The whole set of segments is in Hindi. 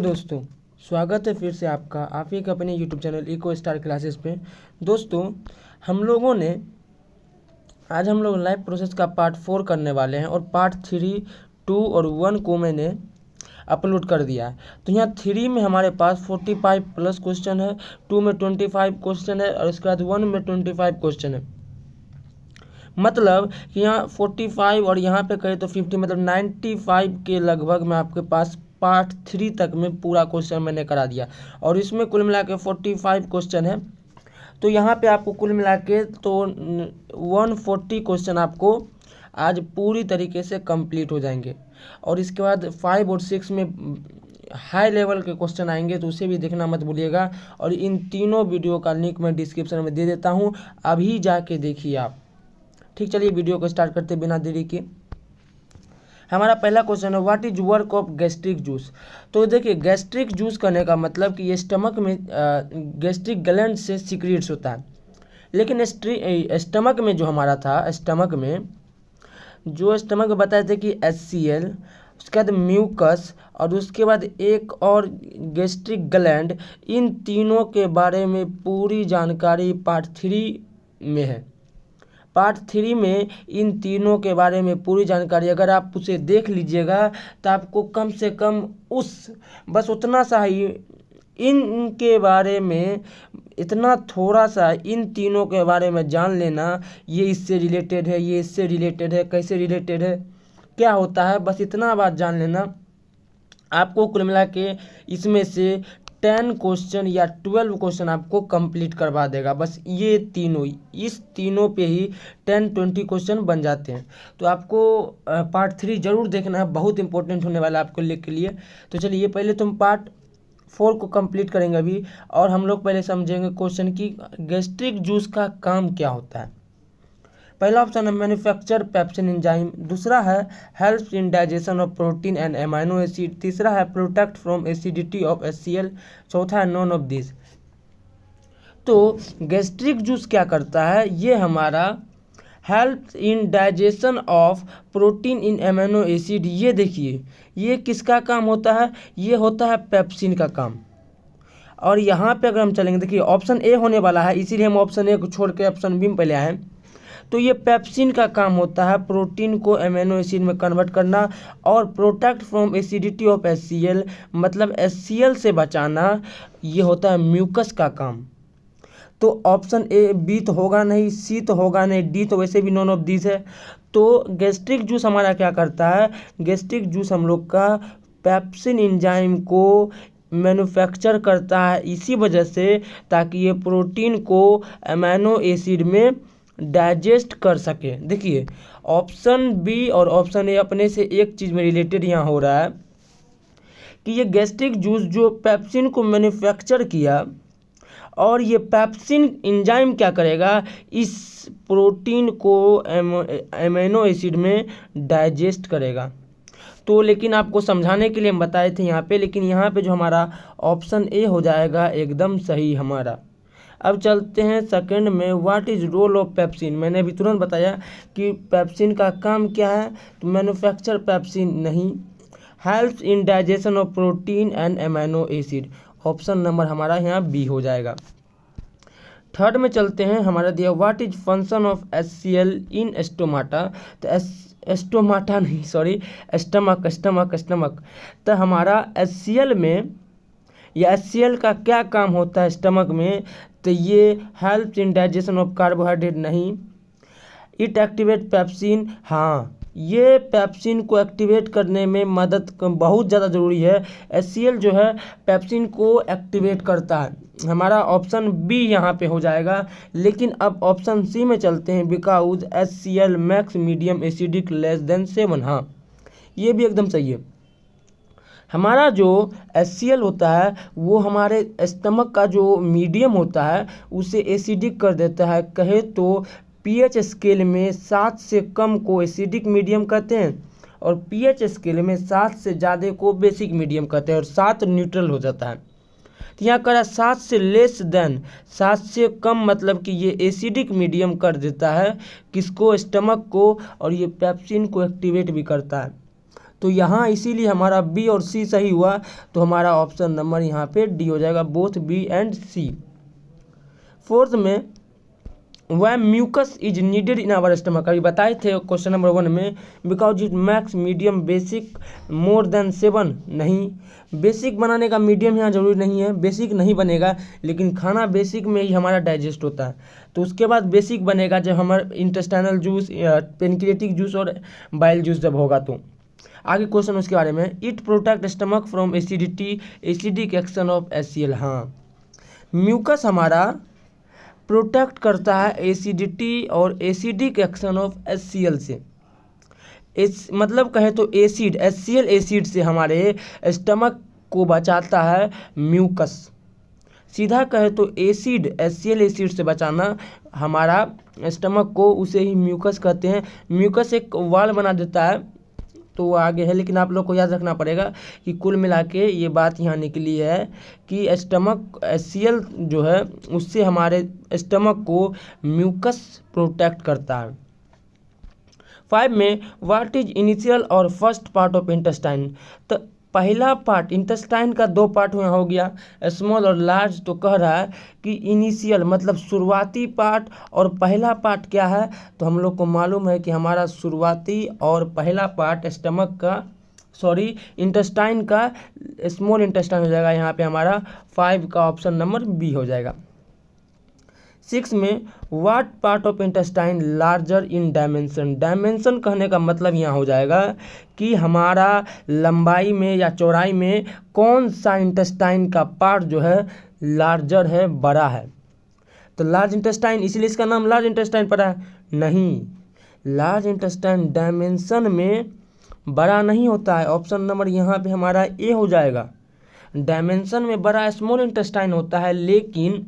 तो दोस्तों स्वागत है फिर से आपका आप एक अपने YouTube channel Eco Star Classes पे। दोस्तों आज हम लोग लाइफ प्रोसेस का पार्ट 4 करने वाले हैं और पार्ट 3, 2 और 1 को मैंने अपलोड कर दिया है। तो यहाँ 3 में हमारे पास 45 प्लस क्वेश्चन है, 2 में 25 क्वेश्चन है और इसके बाद 1 में 25 क्वेश्चन है। मतलब कि यहाँ 45 और यहाँ पे करें तो 50, मतलब 95 के लगभग में आपके पास पार्ट 3 तक में पूरा क्वेश्चन मैंने करा दिया और इसमें कुल मिला के 45 क्वेश्चन है। तो यहाँ पे आपको कुल मिला के तो 140 क्वेश्चन आपको आज पूरी तरीके से कंप्लीट हो जाएंगे और इसके बाद 5 और 6 में हाई लेवल के क्वेश्चन आएंगे, तो उसे भी देखना मत भूलिएगा। और इन तीनों वीडियो का लिंक मैं डिस्क्रिप्शन में दे देता हूँ, अभी जाके देखिए आप। ठीक, चलिए वीडियो को स्टार्ट करते बिना देरी के। हमारा पहला क्वेश्चन है, what is work of gastric juice. तो देखिए, गैस्ट्रिक जूस करने का मतलब कि ये स्टमक में गैस्ट्रिक ग्लैंड से सीक्रेट्स होता है। लेकिन स्टमक में जो हमारा था, स्टमक में बताए थे कि HCl, उसके बाद म्यूकस और उसके बाद एक और गैस्ट्रिक ग्लैंड, इन तीनों के बारे में पूरी जानकारी पार्ट 3 में है। पार्ट 3 में इन तीनों के बारे में पूरी जानकारी अगर आप उसे देख लीजिएगा तो आपको कम से कम बस उतना सा ही इनके बारे में, इतना थोड़ा सा इन तीनों के बारे में जान लेना, ये इससे रिलेटेड है, ये इससे रिलेटेड है, कैसे रिलेटेड है, क्या होता है, बस इतना बात जान लेना आपको कुल मिला के इसमें से 10 क्वेश्चन या 12 क्वेश्चन आपको कंप्लीट करवा देगा। बस ये तीनों, इस तीनों पे ही 10-20 क्वेश्चन बन जाते हैं। तो आपको पार्ट 3 जरूर देखना है, बहुत इंपॉर्टेंट होने वाला है आपको के लिए। तो चलिए पहले तुम पार्ट 4 को कंप्लीट करेंगे अभी, और हम लोग पहले समझेंगे क्वेश्चन की गैस्ट्रिक जूस का काम क्या होता है। पहला ऑप्शन है मैन्युफैक्चर पेप्सिन एंजाइम, दूसरा है helps in digestion of protein and amino acid, तीसरा है protect from acidity of HCl, चौथा है नॉन ऑफ दिस। तो गैस्ट्रिक जूस क्या करता है, ये हमारा helps in digestion of protein in amino acid. ये देखिए, ये किसका काम होता है, ये होता है पेप्सिन का काम। और यहाँ पे अगर हम चलेंगे, देखिए ऑप्शन ए होने वाला है, इसीलिए हम ऑप्शन ए को छोड़ के ऑप्शन बी में पहले आए। तो ये पेप्सिन का काम होता है प्रोटीन को एमिनो एसिड में कन्वर्ट करना और protect from acidity of HCl, मतलब HCl से बचाना, ये होता है म्यूकस का काम। तो ऑप्शन ए, बी तो होगा नहीं, सी तो होगा नहीं, डी तो वैसे भी नॉन ऑफ दिस है। तो गैस्ट्रिक जूस हमारा क्या करता है, गैस्ट्रिक जूस हम लोग का पेप्सिन एंजाइम को मैन्युफैक्चर करता है इसी वजह से, ताकि ये प्रोटीन को एमिनो एसिड में डाइजेस्ट कर सके। देखिए ऑप्शन बी और ऑप्शन ए अपने से एक चीज़ में रिलेटेड यहाँ हो रहा है कि ये गैस्ट्रिक जूस जो पेप्सिन को मैन्युफैक्चर किया, और ये पेप्सिन एंजाइम क्या करेगा, इस प्रोटीन को एमिनो एसिड में डाइजेस्ट करेगा। तो लेकिन आपको समझाने के लिए हम बताए थे यहाँ पे, लेकिन यहाँ पे जो हमारा ऑप्शन ए हो जाएगा एकदम सही हमारा। अब चलते हैं सेकंड में, what is role of pepsin. मैंने अभी तुरंत बताया कि पेप्सिन का काम क्या है, तो मैन्युफैक्चर पेप्सिन नहीं, helps in digestion of protein and amino acid. Option number हमारा यहाँ बी हो जाएगा। थर्ड में चलते हैं, हमारा दिया what is function of HCl in stomata. तो स्टोमाटा नहीं, सॉरी, स्टमक। तो हमारा HCl में, या HCl का क्या काम होता है स्टमक में, तो ये helps in digestion of carbohydrate नहीं, इट एक्टिवेट पेप्सिन, हाँ ये पेप्सिन को एक्टिवेट करने में मदद बहुत ज़्यादा ज़रूरी है। HCl जो है पेप्सिन को एक्टिवेट करता है, हमारा ऑप्शन बी यहाँ पे हो जाएगा। लेकिन अब ऑप्शन सी में चलते हैं, because HCl max medium acidic less than 7, हाँ ये भी एकदम सही है। हमारा जो HCl होता है वो हमारे स्टमक का जो मीडियम होता है उसे एसिडिक कर देता है। कहे तो pH स्केल में 7 से कम को एसिडिक मीडियम कहते हैं और pH स्केल में 7 से ज़्यादा को बेसिक मीडियम कहते हैं, और 7 न्यूट्रल हो जाता है। तो यहाँ करा 7 से लेस देन, 7 से कम, मतलब कि ये एसिडिक मीडियम कर देता है किसको, स्टमक को, और ये पेप्सिन को एक्टिवेट भी करता है। तो यहाँ इसीलिए हमारा बी और सी सही हुआ, तो हमारा ऑप्शन नंबर यहाँ पे डी हो जाएगा, both B and C. Fourth में वह mucus is needed in our stomach, अभी बताए थे क्वेश्चन नंबर 1 में, because it max medium basic more than 7, नहीं बेसिक बनाने का मीडियम यहाँ जरूरी नहीं है, बेसिक नहीं बनेगा, लेकिन खाना बेसिक में ही हमारा डाइजेस्ट होता है, तो उसके बाद बेसिक बनेगा जब हमारा इंटेस्टाइनल जूस, पेनक्रिएटिक जूस और बाइल जूस जब होगा। तो आगे क्वेश्चन उसके बारे में, it protect stomach from acidity, acidic action of HCl। हाँ, म्यूकस हमारा प्रोटेक्ट करता है एसिडिटी और एसिडिक एक्शन ऑफ HCl से। मतलब कहें तो एसिड, HCl एसिड से हमारे स्टमक को बचाता है म्यूकस। सीधा कहे तो एसिड, HCl एसिड से बचाना हमारा स्टमक को, उसे ही म्यूकस कहते हैं। म्यूकस एक वाल बना देता है, तो वो आगे है, लेकिन आप लोग को याद रखना पड़ेगा कि कुल मिला के ये बात यहाँ निकली है कि स्टमक HCl जो है उससे हमारे स्टमक को म्यूकस प्रोटेक्ट करता है। 5 में व्हाट इज इनिशियल और फर्स्ट पार्ट ऑफ इंटेस्टाइन, तो पहला पार्ट इंटेस्टाइन का 2 पार्ट में हो गया, स्मॉल और लार्ज। तो कह रहा है कि इनिशियल मतलब शुरुआती पार्ट और पहला पार्ट क्या है, तो हम लोग को मालूम है कि हमारा शुरुआती और पहला पार्ट स्टमक का, सॉरी इंटेस्टाइन का स्मॉल इंटेस्टाइन हो जाएगा, यहाँ पे हमारा 5 का ऑप्शन नंबर बी हो जाएगा। 6 में what part of intestine larger in dimension, dimension कहने का मतलब यहाँ हो जाएगा कि हमारा लंबाई में या चौड़ाई में कौन सा इंटेस्टाइन का पार्ट जो है लार्जर है, बड़ा है। तो लार्ज इंटेस्टाइन, इसीलिए इसका नाम लार्ज इंटेस्टाइन पड़ा है, नहीं, लार्ज इंटेस्टाइन डायमेंशन में बड़ा नहीं होता है। ऑप्शन नंबर यहाँ पे हमारा ए हो जाएगा। डायमेंशन में बड़ा स्मॉल इंटेस्टाइन होता है, लेकिन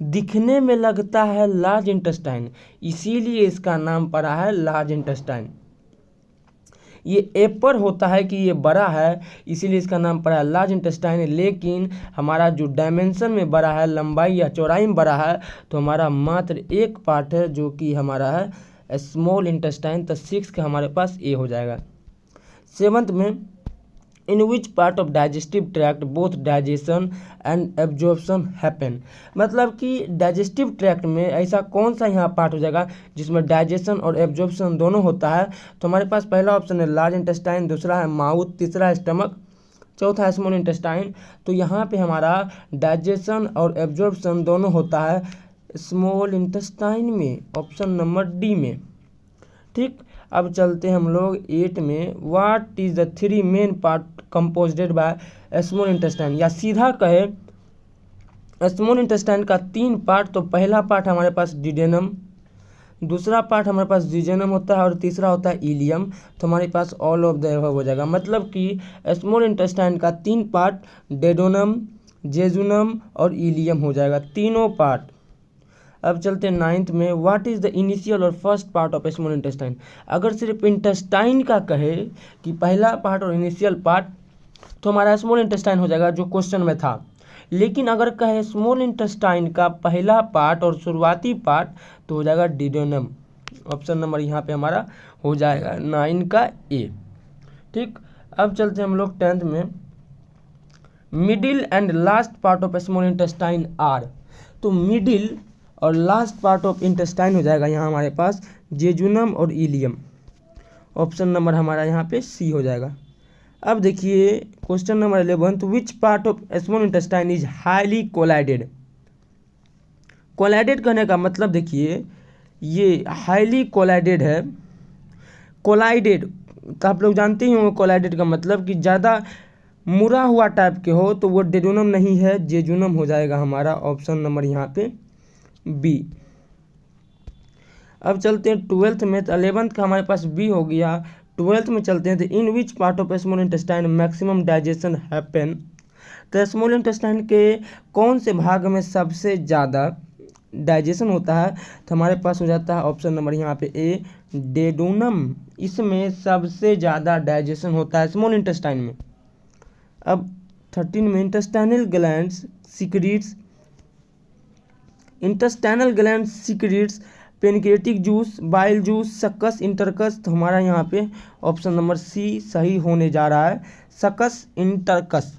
दिखने में लगता है लार्ज इंटेस्टाइन, इसीलिए इसका नाम पड़ा है लार्ज इंटेस्टाइन। ये एपर होता है कि ये बड़ा है, इसीलिए इसका नाम पड़ा है लार्ज इंटेस्टाइन, लेकिन हमारा जो डायमेंशन में बड़ा है, लंबाई या चौड़ाई में बड़ा है, तो हमारा मात्र एक पार्ट है जो कि हमारा है स्मॉल इंटेस्टाइन। तो 6 का हमारे पास ए हो जाएगा। 7th में in which part of digestive tract both digestion and absorption happen, मतलब कि डाइजेस्टिव ट्रैक्ट में ऐसा कौन सा यहाँ पार्ट हो जाएगा जिसमें डाइजेशन और एब्जॉर्प्शन दोनों होता है। तो हमारे पास पहला ऑप्शन है लार्ज इंटेस्टाइन, दूसरा है माउथ, तीसरा है स्टमक, चौथा है स्मॉल इंटेस्टाइन। तो यहाँ पे हमारा डाइजेशन और एब्जॉर्प्शन दोनों होता है स्मॉल इंटेस्टाइन में, ऑप्शन नंबर डी में। ठीक, अब चलते हैं हम लोग 8 में, what is the 3 main part composed by small intestine, या सीधा कहे स्मॉल इंटेस्टाइन का 3 पार्ट। तो पहला पार्ट हमारे पास डिडेनम, दूसरा पार्ट हमारे पास जीजेनम होता है और तीसरा होता है इलियम। तो हमारे पास ऑल ऑफ द एबव हो जाएगा, मतलब कि स्मॉल इंटेस्टाइन का 3 पार्ट डेडोनम, जेजुनम और इलियम हो जाएगा, तीनों पार्ट। अब चलते हैं 9th में, व्हाट इज़ द इनिशियल और first part of small intestine. अगर सिर्फ इंटेस्टाइन का कहे कि पहला पार्ट और इनिशियल पार्ट, तो हमारा स्मॉल इंटेस्टाइन हो जाएगा जो क्वेश्चन में था। लेकिन अगर कहे स्मॉल इंटेस्टाइन का पहला पार्ट और शुरुआती पार्ट, तो हो जाएगा डिडोनम, ऑप्शन नंबर यहाँ पे हमारा हो जाएगा 9 का ए। ठीक, अब चलते हैं हम लोग 10th में, middle and last part of small intestine are. तो मिडिल और लास्ट पार्ट ऑफ इंटेस्टाइन हो जाएगा यहाँ हमारे पास जेजुनम और इलियम, ऑप्शन नंबर हमारा यहाँ पे सी हो जाएगा। अब देखिए question number 11, which part of small intestine is highly coiled. Coiled कहने का मतलब देखिए ये हाईली कोलाइडेड है। कोलाइडेड तो आप लोग जानते ही होंगे, कोलाइडेड का मतलब कि ज़्यादा मुड़ा हुआ टाइप के हो, तो वो डेडोनम नहीं है, जेजुनम हो जाएगा हमारा, ऑप्शन नंबर यहाँ पे बी। अब चलते हैं 12th में, तो 11th का हमारे पास बी हो गया। 12th में चलते हैं, तो in which part of small intestine maximum digestion happen. तो स्मॉल इंटेस्टाइन के कौन से भाग में सबसे ज़्यादा डाइजेशन होता है, तो हमारे पास हो जाता है ऑप्शन नंबर यहाँ पे ए डेडोनम, इसमें सबसे ज़्यादा डाइजेशन होता है स्मॉल इंटेस्टाइन में। अब 13 में, intestinal glands secrets pancreatic juice, bile juice, सकस, इंटरकस। तो हमारा यहाँ पे ऑप्शन नंबर सी सही होने जा रहा है, सकस इंटरकस।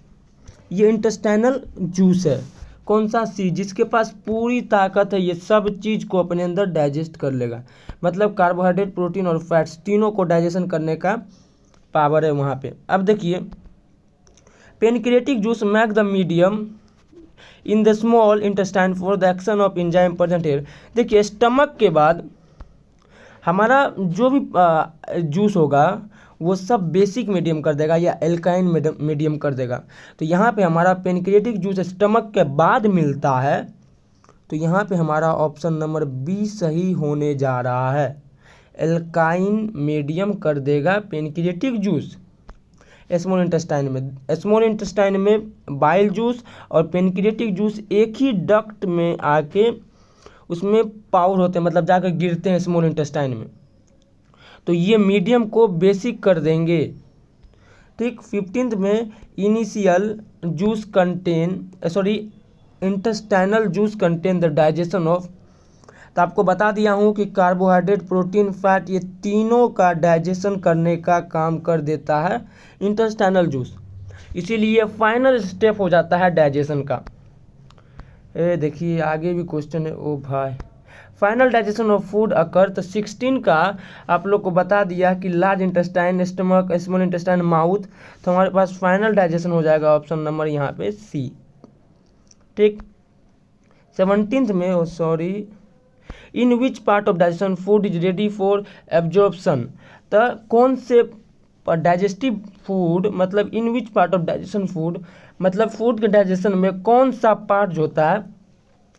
ये इंटेस्टाइनल जूस है। कौन सा? सी, जिसके पास पूरी ताकत है ये सब चीज़ को अपने अंदर डाइजेस्ट कर लेगा, मतलब कार्बोहाइड्रेट, प्रोटीन और फैट्स तीनों को डाइजेशन करने का पावर है वहाँ पे। अब देखिए, pancreatic juice make the medium in the small intestine for the action of enzyme present here. देखिए, स्टमक के बाद हमारा जो भी जूस होगा वो सब बेसिक मीडियम कर देगा या एल्काइन मीडियम कर देगा। तो यहाँ पे हमारा पेनक्रियाटिक जूस स्टमक के बाद मिलता है, तो यहाँ पे हमारा ऑप्शन नंबर बी सही होने जा रहा है, एल्काइन मीडियम कर देगा पेनक्रियाटिक जूस स्मॉल इंटेस्टाइन में। स्मॉल इंटेस्टाइन में बाइल जूस और पेनक्रियाटिक जूस एक ही डक्ट में आके उसमें पावर होते हैं, मतलब जाकर गिरते हैं स्मॉल इंटेस्टाइन में, तो ये मीडियम को बेसिक कर देंगे। ठीक। 15th में initial juice intestinal juice contain the digestion of. तो आपको बता दिया हूँ कि कार्बोहाइड्रेट, प्रोटीन, फैट ये तीनों का डाइजेशन करने का काम कर देता है इंटेस्टाइनल जूस, इसीलिए फाइनल स्टेप हो जाता है डाइजेशन का। देखिए आगे भी क्वेश्चन है। ओ भाई, फाइनल डाइजेशन ऑफ फूड अकर। तो 16 का आप लोग को बता दिया कि large intestine, stomach, small intestine, mouth. तो हमारे पास फाइनल डाइजेशन हो जाएगा ऑप्शन नंबर यहाँ पे सी। ठीक। 17th में in which part of digestion food is ready for absorption. तो कौन से डाइजेस्टिव फूड, मतलब in which part of digestion food, मतलब फूड के डाइजेशन में कौन सा पार्ट जो होता है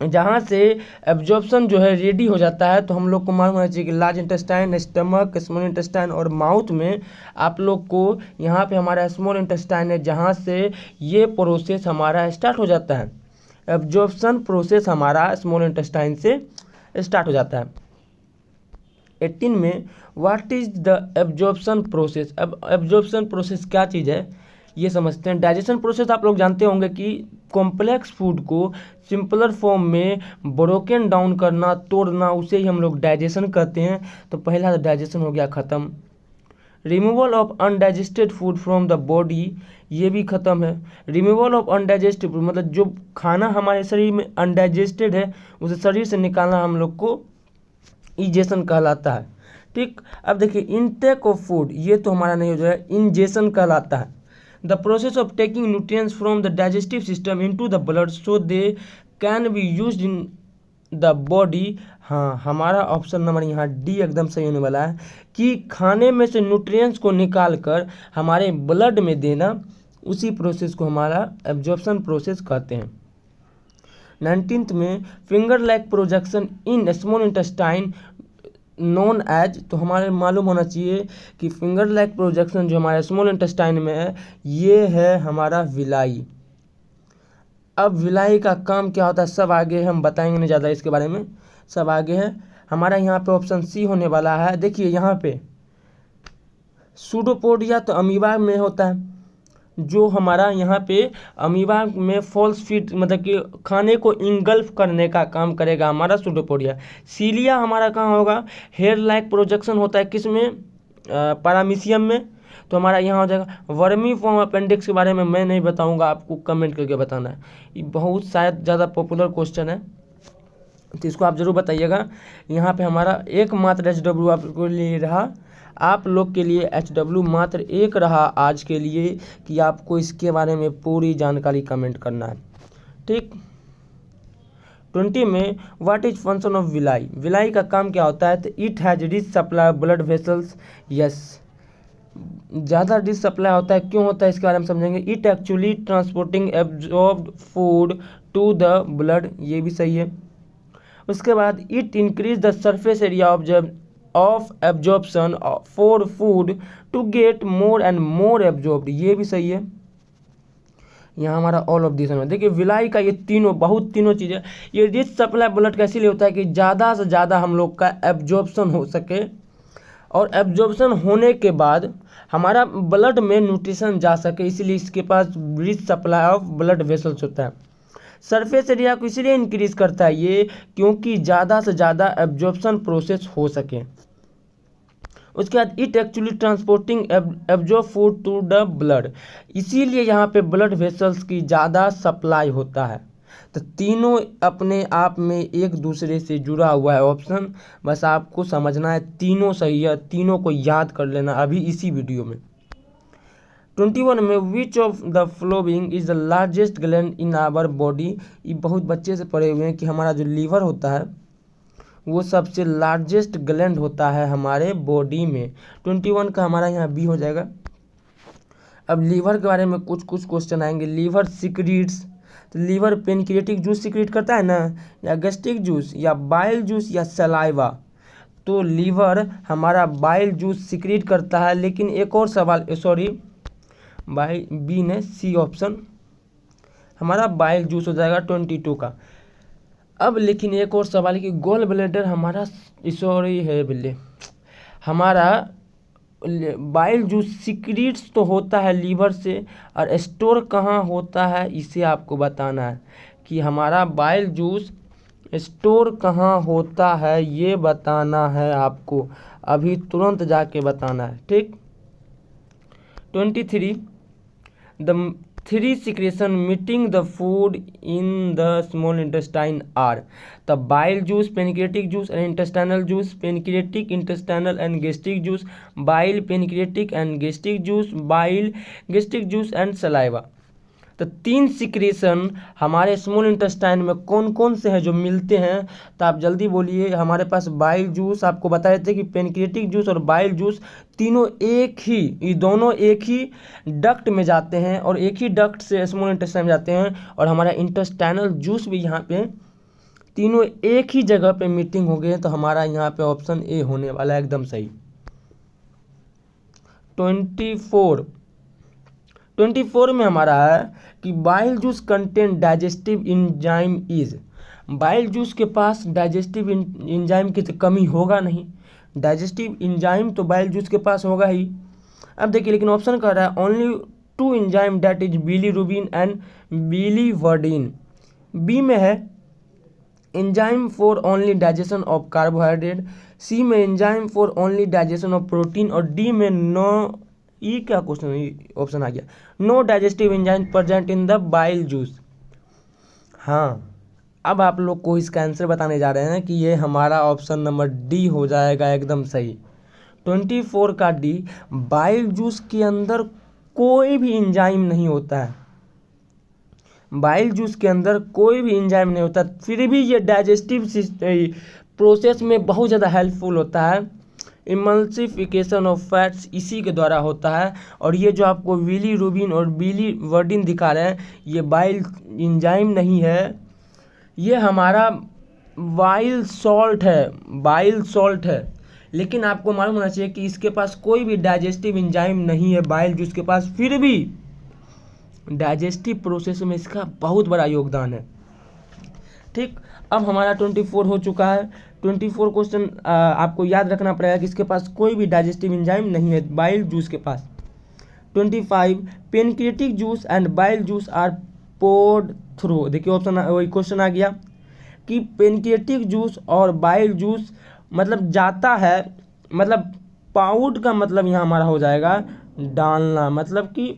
जहाँ से एब्जॉर्प्शन जो है रेडी हो जाता है। तो हम लोग को मालूम होना चाहिए कि large intestine, stomach, small intestine और माउथ में आप लोग को यहाँ पे हमारा स्मॉल इंटेस्टाइन है जहाँ से ये प्रोसेस हमारा स्टार्ट हो जाता है, एब्जॉर्प्शन प्रोसेस हमारा स्मॉल इंटेस्टाइन से स्टार्ट हो जाता है। 18 में what is the absorption process. अब एब्जॉर्प्शन प्रोसेस क्या चीज़ है ये समझते हैं। डाइजेशन प्रोसेस आप लोग जानते होंगे कि कॉम्प्लेक्स फूड को सिंपलर फॉर्म में ब्रोकन डाउन करना, तोड़ना, उसे ही हम लोग डाइजेशन कहते हैं। तो पहला डाइजेशन हो गया ख़त्म। Removal of undigested food from the body, ये भी ख़त्म है। रिमूवल ऑफ अनडाइजेस्टेड फूड मतलब जो खाना हमारे शरीर में अनडाइजेस्टेड है उसे शरीर से निकालना हम लोग को इजेशन कहलाता है। ठीक। अब देखिए, इनटेक ऑफ फूड ये तो हमारा नहीं हो जाएगा, इंजेशन कहलाता है। The process of taking nutrients from the digestive system into the blood so they can be used in the body. हाँ, हमारा ऑप्शन नंबर यहाँ डी एकदम सही होने वाला है कि खाने में से न्यूट्रिएंट्स को निकाल कर हमारे ब्लड में देना, उसी प्रोसेस को हमारा एब्जॉर्प्शन प्रोसेस कहते हैं। 19th में finger like projection in small intestine known as. तो हमारे मालूम होना चाहिए कि फिंगर लाइक प्रोजेक्शन जो हमारे स्मॉल इंटेस्टाइन में है ये है हमारा विलाई। अब विलाई का काम क्या होता है सब आगे हम बताएंगे, नहीं ज़्यादा इसके बारे में, सब आगे है। हमारा यहाँ पे ऑप्शन सी होने वाला है। देखिए यहाँ पे सूडोपोडिया तो अमीबा में होता है, जो हमारा यहाँ पे अमीबा में फॉल्स फीड मतलब कि खाने को इंगल्फ करने का काम करेगा हमारा सूडोपोडिया। सीलिया हमारा कहाँ होगा, हेयर लाइक प्रोजेक्शन होता है किसमें, पैरामीशियम में। तो हमारा यहाँ हो जाएगा वर्मी फॉर्म अपेंडिक्स के बारे में मैं नहीं बताऊँगा, आपको कमेंट करके बताना है। ये बहुत शायद ज़्यादा पॉपुलर क्वेश्चन है तो इसको आप ज़रूर बताइएगा। यहाँ पे हमारा एकमात्र HW आपके लिए रहा, आप लोग के लिए HW मात्र एक रहा आज के लिए कि आपको इसके बारे में पूरी जानकारी कमेंट करना है। ठीक। 20 में what is function of villi. Villi का काम क्या होता है, तो it has rich supply of blood vessels. Yes, ज़्यादा रिच सप्लाई होता है, क्यों होता है इसके बारे में समझेंगे। It actually transporting absorbed food to the blood, ये भी सही है। उसके बाद it increase the surface area of absorption for food to get more and more absorbed, ये भी सही है। यहाँ हमारा ऑल ऑफ दिस है। देखिए विलाई का ये तीनों चीज़ें, ये रिच सप्लाई ब्लड का इसीलिए होता है कि ज़्यादा से ज़्यादा हम लोग का एब्जॉर्प्शन हो सके, और एब्जॉर्प्शन होने के बाद हमारा ब्लड में न्यूट्रिशन जा सके, इसीलिए इसके पास rich supply of blood vessels होता है। सरफेस एरिया को इसलिए इंक्रीज करता है ये क्योंकि ज़्यादा से ज़्यादा एब्जॉर्प्शन प्रोसेस हो सके। उसके बाद it actually transporting absorb food to the blood, इसीलिए यहाँ पे ब्लड वेसल्स की ज़्यादा सप्लाई होता है। तो तीनों अपने आप में एक दूसरे से जुड़ा हुआ है ऑप्शन, बस आपको समझना है, तीनों सही है, तीनों को याद कर लेना अभी इसी वीडियो में। 21 में which of the following is the largest gland in our body, ये बहुत बच्चे से पढ़े हुए हैं कि हमारा जो लीवर होता है वो सबसे लार्जेस्ट ग्लैंड होता है हमारे बॉडी में। 21 का हमारा यहाँ बी हो जाएगा। अब लीवर के बारे में कुछ कुछ क्वेश्चन आएंगे। लीवर सिक्रीट्स, तो लीवर पेनक्रियाटिक जूस सिक्रीट करता है ना, या गैस्ट्रिक जूस, या बाइल जूस, या सलाइवा। तो लीवर हमारा बाइल जूस सिक्रीट करता है। लेकिन एक और सवाल, सॉरी बाई बी ने सी ऑप्शन हमारा बाइल जूस हो जाएगा 22 का। अब लेकिन एक और सवाल कि गोल ब्लैडर हमारा, सॉरी है बिल्ले, हमारा बाइल जूस सिक्रीट्स तो होता है लीवर से, और स्टोर कहाँ होता है इसे आपको बताना है कि हमारा बाइल जूस स्टोर कहाँ होता है, ये बताना है आपको, अभी तुरंत जाके बताना है, ठीक। 23 the three secretion meeting the food in the small intestine are, the bile juice, pancreatic juice and intestinal juice, pancreatic, intestinal and gastric juice, bile, pancreatic and gastric juice, bile, gastric juice and saliva. तो तीन सिक्रेशन हमारे स्मॉल इंटेस्टाइन में कौन कौन से हैं जो मिलते हैं, तो आप जल्दी बोलिए। हमारे पास बाइल जूस, आपको बताए थे कि पेनक्रियाटिक जूस और बाइल जूस तीनों एक ही, ये दोनों एक ही डक्ट में जाते हैं और एक ही डक्ट से स्मॉल इंटेस्टाइन में जाते हैं। और हमारा इंटेस्टाइनल जूस भी यहाँ पे तीनों एक ही जगह पे मीटिंग हो गए, तो हमारा यहाँ पे ऑप्शन ए होने वाला है एकदम सही। 24 में हमारा है कि bile juice contain digestive enzyme is, bile juice के पास डाइजेस्टिव इंजाइम की तो कमी होगा नहीं, डाइजेस्टिव इंजाइम तो बाइल जूस के पास होगा ही। अब देखिए लेकिन ऑप्शन कह रहा है only 2 enzyme that is bilirubin and biliverdin. B में है enzyme for only digestion of carbohydrate, C में enzyme for only digestion of protein, और डी में नो, ये क्या क्वेश्चन ऑप्शन आ गया, no digestive enzyme present in the bile juice. हाँ, अब आप लोग को इसका आंसर बताने जा रहे हैं कि ये हमारा ऑप्शन नंबर डी हो जाएगा एकदम सही। 24 का डी, बाइल जूस के अंदर कोई भी एंजाइम नहीं होता है, बाइल जूस के अंदर कोई भी एंजाइम नहीं होता, फिर भी ये डाइजेस्टिव प्रोसेस में बहुत ज़्यादा हेल्पफुल होता है। इमल्सिफिकेशन ऑफ फैट्स इसी के द्वारा होता है। और ये जो आपको बिलीरुबिन और बिलीवर्डिन दिखा रहे हैं, ये बाइल एंजाइम नहीं है, ये हमारा बाइल सॉल्ट है, बाइल सॉल्ट है। लेकिन आपको मालूम होना चाहिए कि इसके पास कोई भी डाइजेस्टिव एंजाइम नहीं है बाइल जूस के पास, फिर भी डाइजेस्टिव प्रोसेस में इसका बहुत बड़ा योगदान है, ठीक। अब हमारा 24 हो चुका है। 24 क्वेश्चन आपको याद रखना पड़ेगा कि इसके पास कोई भी डाइजेस्टिव एंजाइम नहीं है बाइल जूस के पास। 25 pancreatic juice and bile juice are poured through, देखिए ऑप्शन वही क्वेश्चन आ गया कि पेनक्रियाटिक जूस और बाइल जूस मतलब जाता है, मतलब पाउड का मतलब यहाँ हमारा हो जाएगा डालना, मतलब कि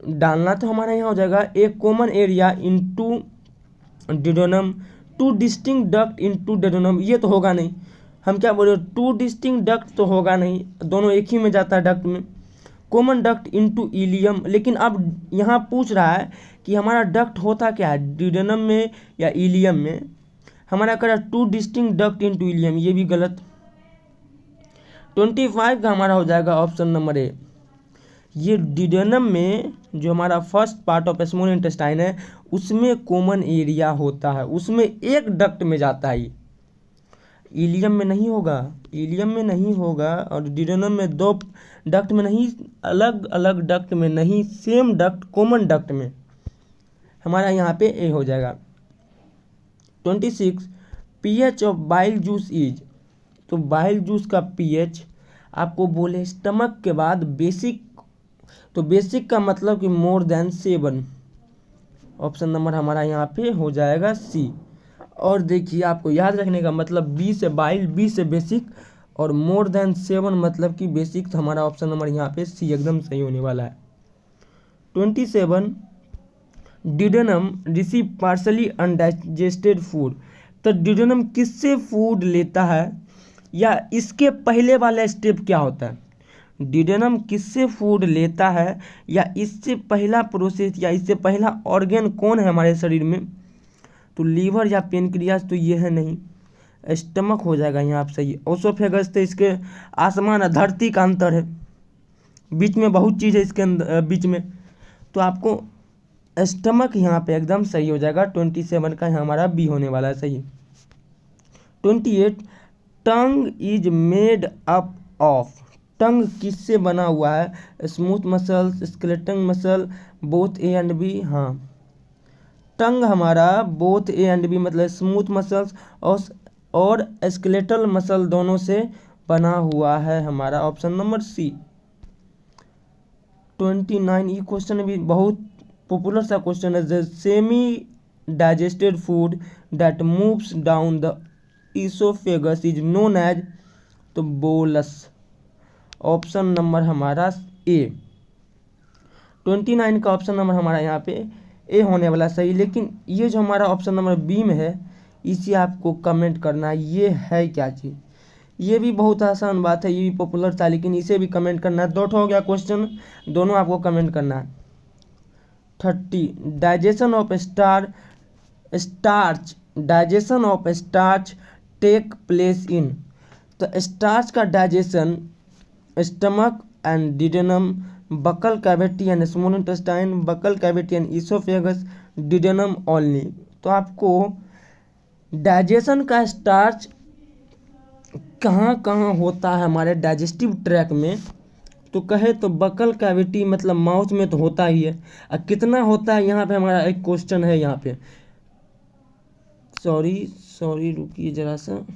डालना तो हमारा यहाँ हो जाएगा एक common area into duodenum, 2 distinct duct into duodenum, ये तो होगा नहीं, हम क्या बोल रहे हो 2 डिस्टिंक्ट डक्ट तो होगा नहीं, दोनों एक ही में जाता है डक्ट में। कॉमन डक्ट इनटू इलियम, लेकिन अब यहाँ पूछ रहा है कि हमारा डक्ट होता क्या है, डिडोनम में या इलियम में, हमारा कह रहा है 2 डिस्टिंक्ट डक्ट इनटू इलियम, ये भी गलत। 25 का हमारा हो जाएगा ऑप्शन नंबर ए, ये डिडोनम में जो हमारा first part of small intestine है उसमें कॉमन एरिया होता है, उसमें एक डक्ट में जाता है, इलियम में नहीं होगा, इलियम में नहीं होगा, और डिडोनम में 2 डक्ट में नहीं, अलग अलग डक्ट में नहीं, सेम डक्ट कॉमन डक्ट में, हमारा यहाँ पे ए हो जाएगा। 26 pH of bile juice is, तो बाइल जूस का पीएच आपको बोले स्टमक के बाद बेसिक, तो बेसिक का मतलब कि मोर देन 7, ऑप्शन नंबर हमारा यहाँ पे हो जाएगा सी। और देखिए आपको याद रखने का मतलब बी से वाइल्ड, बी से बेसिक और मोर देन 7 मतलब कि बेसिक, तो हमारा ऑप्शन नंबर यहाँ पे सी एकदम सही होने वाला है। 27 डिडेनम रिसीव पार्सली अनडाइजेस्टेड फूड। तो डिडेनम किससे फूड लेता है या इसके पहले वाला स्टेप क्या होता है? डिडेनम किससे फूड लेता है या इससे पहला प्रोसेस या इससे पहला ऑर्गेन कौन है हमारे शरीर में? तो लीवर या पेनक्रियाज, तो ये है नहीं, स्टमक हो जाएगा यहाँ पे सही। ओसोफेगस तो इसके आसमान और धरती का अंतर है, बीच में बहुत चीज़ है इसके अंदर बीच में, तो आपको स्टमक यहाँ पे एकदम सही हो जाएगा। 27 का हमारा बी होने वाला है सही। 28 tongue is made up of. Tongue किससे बना हुआ है? Smooth muscles, skeleton muscle, both A and B. हाँ, टंग हमारा बोथ ए एंड बी मतलब स्मूथ मसल्स और स्केलेटल मसल दोनों से बना हुआ है, हमारा ऑप्शन नंबर सी। 29 ये क्वेश्चन भी बहुत पॉपुलर सा क्वेश्चन है। The semi digested food that moves down the oesophagus is known as, तो बोलस, ऑप्शन नंबर हमारा ए। 29 का ऑप्शन नंबर हमारा यहाँ पे ए होने वाला सही। लेकिन ये जो हमारा ऑप्शन नंबर बी में है इसे आपको कमेंट करना है, ये है क्या चीज़? ये भी बहुत आसान बात है, ये भी पॉपुलर था, लेकिन इसे भी कमेंट करना है। 2 हो गया क्वेश्चन, दोनों आपको कमेंट करना है। 30 digestion of starch, digestion of starch take place in. तो स्टार्च का digestion stomach and duodenum, buccal cavity and small intestine, buccal cavity and oesophagus, duodenum only. तो आपको डाइजेशन का स्टार्च कहाँ कहाँ होता है हमारे डाइजेस्टिव ट्रैक में, तो कहे तो बकल कैविटी मतलब माउथ में तो होता ही है। और कितना होता है यहाँ पे हमारा एक क्वेश्चन है यहाँ पे, सॉरी रुकिए जरा सा।